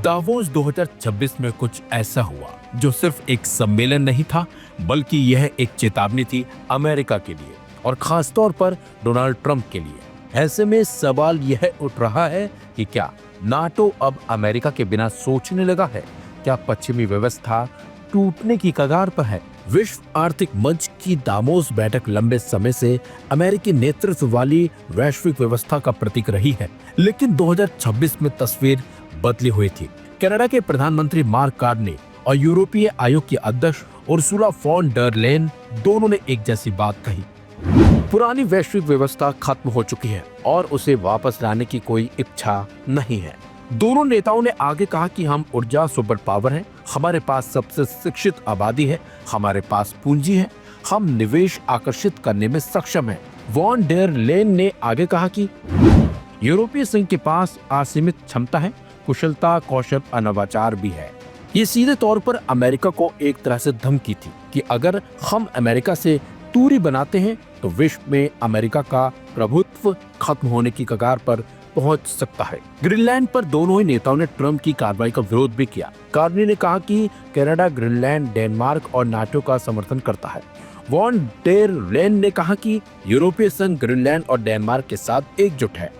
Davos 2026 में कुछ ऐसा हुआ जो सिर्फ एक सम्मेलन नहीं था, बल्कि यह एक चेतावनी थी अमेरिका के लिए और खास तौर पर डोनाल्ड ट्रंप के लिए। ऐसे में सवाल यह उठ रहा है कि क्या नाटो अब अमेरिका के बिना सोचने लगा है? क्या पश्चिमी व्यवस्था टूटने की कगार पर है? विश्व आर्थिक मंच की दावोस बैठक लंबे समय से अमेरिकी नेतृत्व वाली वैश्विक व्यवस्था का प्रतीक रही है, लेकिन 2026 में तस्वीर बदली हुई थी। कनाडा के प्रधानमंत्री मार्क कार्नी और यूरोपीय आयोग की अध्यक्ष उर्सुला फॉन डर लेyen दोनों ने एक जैसी बात कही। पुरानी वैश्विक व्यवस्था खत्म हो चुकी है और उसे वापस लाने की कोई इच्छा नहीं है। दोनों नेताओं ने आगे कहा कि हम ऊर्जा सुपर पावर हैं, हमारे पास सबसे शिक्षित आबादी है, हमारे पास पूंजी है, हम निवेश आकर्षित करने में सक्षम हैं। वॉन डेर लेyen ने आगे कहा कि यूरोपीय संघ के पास असीमित क्षमता है, कुशलता, कौशल, नवाचार भी है। ये सीधे तौर पर अमेरिका को एक तरह से धमकी थी कि अगर हम अमेरिका से दूरी बनाते हैं तो विश्व में अमेरिका का प्रभुत्व खत्म होने की कगार पर पहुंच सकता है। ग्रीनलैंड पर दोनों ही नेताओं ने ट्रंप की कार्रवाई का विरोध भी किया। कार्नी ने कहा कि कनाडा, ग्रीनलैंड, डेनमार्क और नाटो का समर्थन करता है। वॉन डेर लेyen ने कहा कि यूरोपीय संघ ग्रीनलैंड और डेनमार्क के साथ एकजुट है।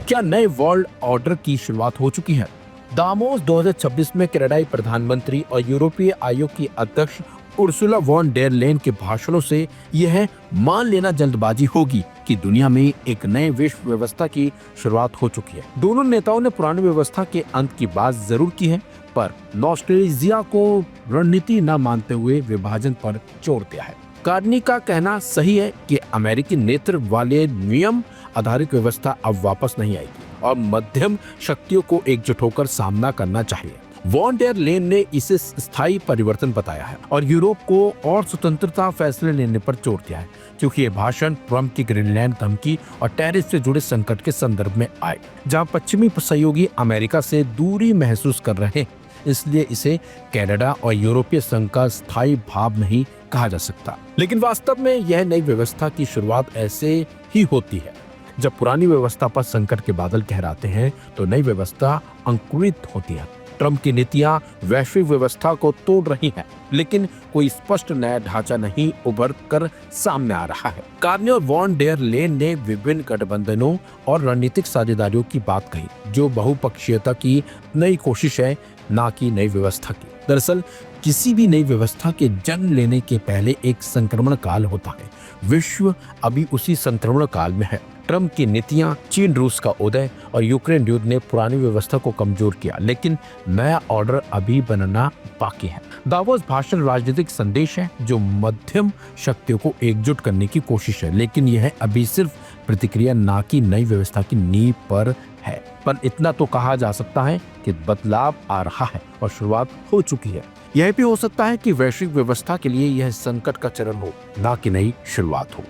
क्या नए वर्ल्ड ऑर्डर की शुरुआत हो चुकी है? दावोस 2026 में कनाडाई प्रधानमंत्री और यूरोपीय आयोग की अध्यक्ष उर्सुला वॉन डेर लेyen के भाषणों से यह मान लेना जल्दबाजी होगी कि दुनिया में एक नए विश्व व्यवस्था की शुरुआत हो चुकी है। दोनों नेताओं ने पुरानी व्यवस्था के अंत की बात जरूर की है, पर नॉस्टैल्जिया को रणनीति न मानते हुए विभाजन पर जोर दिया है। कार्नी का कहना सही है कि अमेरिकी नेतृत्व वाले नियम आधारित व्यवस्था अब वापस नहीं आएगी और मध्यम शक्तियों को एकजुट होकर सामना करना चाहिए। वॉन डेर लेyen ने इसे स्थायी परिवर्तन बताया है और यूरोप को और स्वतंत्रता फैसले लेने पर जोर दिया है, क्योंकि ये भाषण ट्रंप की ग्रीनलैंड धमकी और टैरिफ से जुड़े संकट के संदर्भ में आए, जहां पश्चिमी सहयोगी अमेरिका से दूरी महसूस कर रहे हैं। इसलिए इसे कनाडा और यूरोपीय संघ का स्थायी भाव नहीं कहा जा सकता। लेकिन वास्तव में यह नई व्यवस्था की शुरुआत ऐसे ही होती है। जब पुरानी व्यवस्था पर संकट के बादल गहराते हैं तो नई व्यवस्था अंकुरित होती है। ट्रंप की नीतियां वैश्विक व्यवस्था को तोड़ रही हैं, लेकिन कोई स्पष्ट नया ढांचा नहीं उभर कर सामने आ रहा है। कार्नी और वॉन डेर लेyen ने विभिन्न गठबंधनों और रणनीतिक साझेदारियों की बात कही, जो बहुपक्षीयता की नई कोशिश है, ना कि नई व्यवस्था की। दरअसल किसी भी नई व्यवस्था के जन्म लेने के पहले एक संक्रमण काल होता है। विश्व अभी उसी संक्रमण काल में है। ट्रंप की नीतियां, चीन रूस का उदय और यूक्रेन युद्ध ने पुरानी व्यवस्था को कमजोर किया, लेकिन नया ऑर्डर अभी बनना बाकी है। दावोस भाषण राजनीतिक संदेश है जो मध्यम शक्तियों को एकजुट करने की कोशिश है, लेकिन यह अभी सिर्फ प्रतिक्रिया, ना कि नई व्यवस्था की नींव पर है। पर इतना तो कहा जा सकता है कि बदलाव आ रहा है और शुरुआत हो चुकी है। यह भी हो सकता है कि वैश्विक व्यवस्था के लिए यह संकट का चरण हो, ना कि नई शुरुआत हो।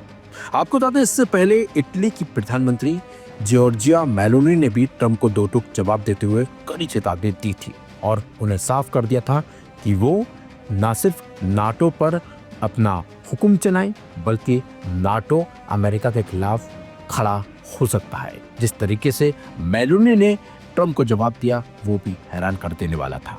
आपको बता दें, इससे पहले इटली की प्रधानमंत्री जॉर्जिया मेलोनी ने भी ट्रंप को दो टूक जवाब देते हुए कड़ी चेतावनी दी थी और उन्हें साफ कर दिया था कि वो न सिर्फ नाटो पर अपना हुक्म चलाएं, बल्कि नाटो अमेरिका के खिलाफ खड़ा हो सकता है। जिस तरीके से मेलोनी ने ट्रंप को जवाब दिया, वो भी हैरान कर देने वाला था।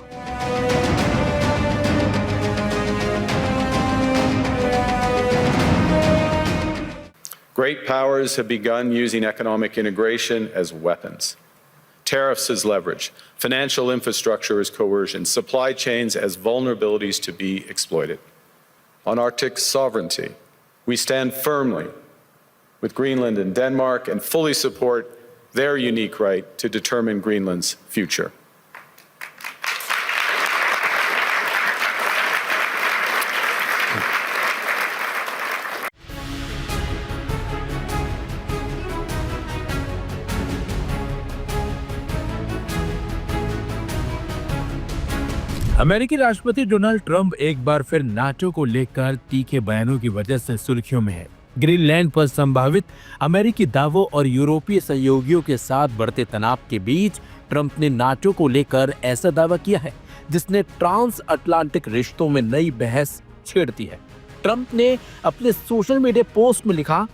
Great powers have begun using economic integration as weapons. Tariffs as leverage, financial infrastructure as coercion, supply chains as vulnerabilities to be exploited. On Arctic sovereignty, we stand firmly with Greenland and Denmark and fully support their unique right to determine Greenland's future. अमेरिकी राष्ट्रपति Donald Trump एक बार फिर NATO को लेकर तीखे बयानों की वजह से सुर्खियों में है। ग्रीनलैंड पर संभावित अमेरिकी दावों और यूरोपीय सहयोगियों के साथ बढ़ते तनाव के बीच ट्रंप ने नाटो को लेकर ऐसा दावा किया है जिसने ट्रांस अटलांटिक रिश्तों में नई बहस छेड़ दी है। ट्रंप ने अपने सोशल मीडिया पोस्ट में लिखा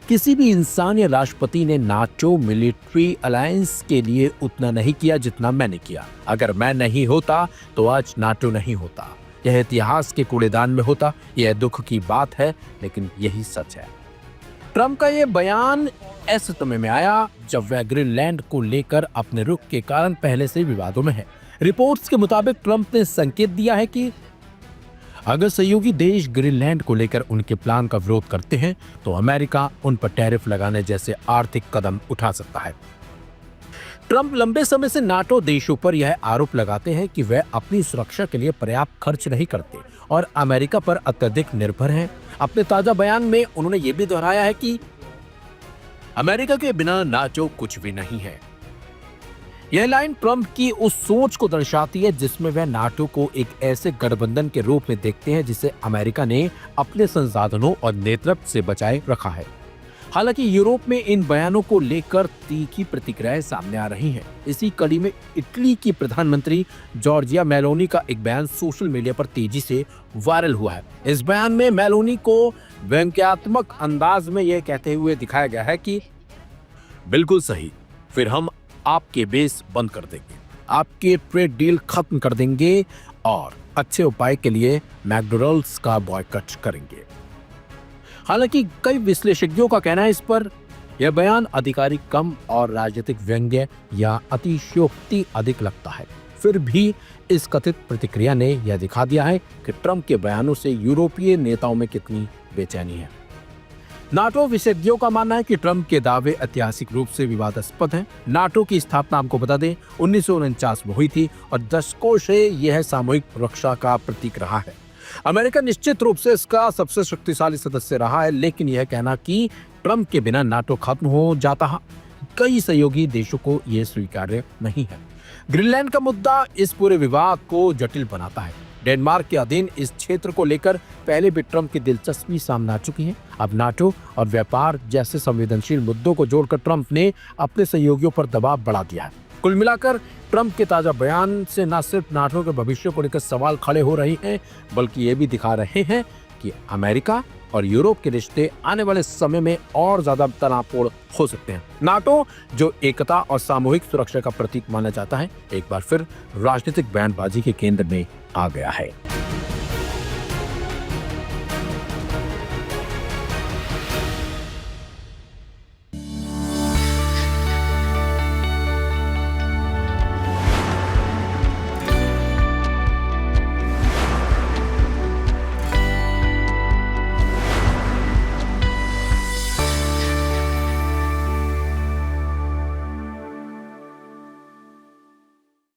किसी भी इंसान या राष्ट्रपति ने नाटो मिलिट्री अलायंस के लिए उतना नहीं किया जितना मैंने किया। अगर मैं नहीं होता तो आज नाटो नहीं होता, यह इतिहास के कूड़ेदान में होता। यह दुख की बात है, लेकिन यही सच है। ट्रंप का यह बयान ऐसे समय में आया जब वह ग्रीनलैंड को लेकर अपने रुख के कारण पहले से विवादों में है। रिपोर्ट्स के मुताबिक ट्रंप ने संकेत दिया है कि अगर सहयोगी देश ग्रीनलैंड को लेकर उनके प्लान का विरोध करते हैं तो अमेरिका उन पर टैरिफ लगाने जैसे आर्थिक कदम उठा सकता है। ट्रंप लंबे समय से नाटो देशों पर यह आरोप लगाते हैं कि वे अपनी सुरक्षा के लिए पर्याप्त खर्च नहीं करते और अमेरिका पर अत्यधिक निर्भर हैं। अपने ताजा बयान में उन्होंने ये भी दोहराया है कि अमेरिका के बिना नाटो कुछ भी नहीं है। यह लाइन ट्रंप की उस सोच को दर्शाती है जिसमें वह नाटो को एक ऐसे गठबंधन के रूप में देखते हैं जिसे अमेरिका ने अपने संसाधनों और नेतृत्व से बचाए रखा है। हालांकि यूरोप में इन बयानों को लेकर तीखी प्रतिक्रियाएं सामने आ रही हैं। इसी कड़ी में इटली की प्रधानमंत्री जॉर्जिया मेलोनी का एक बयान सोशल मीडिया पर तेजी से वायरल हुआ है। इस बयान में मेलोनी को व्यंग्यात्मक अंदाज में यह कहते हुए दिखाया गया है कि बिल्कुल सही, फिर हम आपके बेस बंद कर देंगे, आपके ट्रेड डील खत्म कर देंगे और अच्छे उपाय के लिए मैकडोनल्ड्स का बॉयकॉट करेंगे। हालांकि कई विश्लेषकों का कहना है इस पर यह बयान आधिकारिक कम और राजनीतिक व्यंग्य या अतिशयोक्ति अधिक लगता है। फिर भी इस कथित प्रतिक्रिया ने यह दिखा दिया है कि ट्रंप के बयानों से यूरोपीय नेताओं में कितनी बेचैनी है। नाटो विशेषज्ञों का मानना है कि ट्रंप के दावे ऐतिहासिक रूप से विवादास्पद हैं। नाटो की स्थापना आपको बता दें 1949 में हुई थी और दशकों से यह सामूहिक रक्षा का प्रतीक रहा है। अमेरिका निश्चित रूप से इसका सबसे शक्तिशाली सदस्य रहा है, लेकिन यह कहना कि ट्रंप के बिना नाटो खत्म हो जाता कई सहयोगी देशों को यह स्वीकार्य नहीं है। ग्रीनलैंड का मुद्दा इस पूरे विवाद को जटिल बनाता है। डेनमार्क के अधीन इस क्षेत्र को लेकर पहले भी ट्रंप की दिलचस्पी सामने आ चुकी है। अब नाटो और व्यापार जैसे संवेदनशील मुद्दों को जोड़कर ट्रंप ने अपने सहयोगियों पर दबाव बढ़ा दिया है। कुल मिलाकर ट्रंप के ताजा बयान से न सिर्फ नाटो के भविष्य को लेकर सवाल खड़े हो रहे हैं, बल्कि ये भी दिखा रहे हैं कि अमेरिका और यूरोप के रिश्ते आने वाले समय में और ज्यादा तनावपूर्ण हो सकते हैं। नाटो जो एकता और सामूहिक सुरक्षा का प्रतीक माना जाता है, एक बार फिर राजनीतिक बयानबाजी के केंद्र में आ गया है।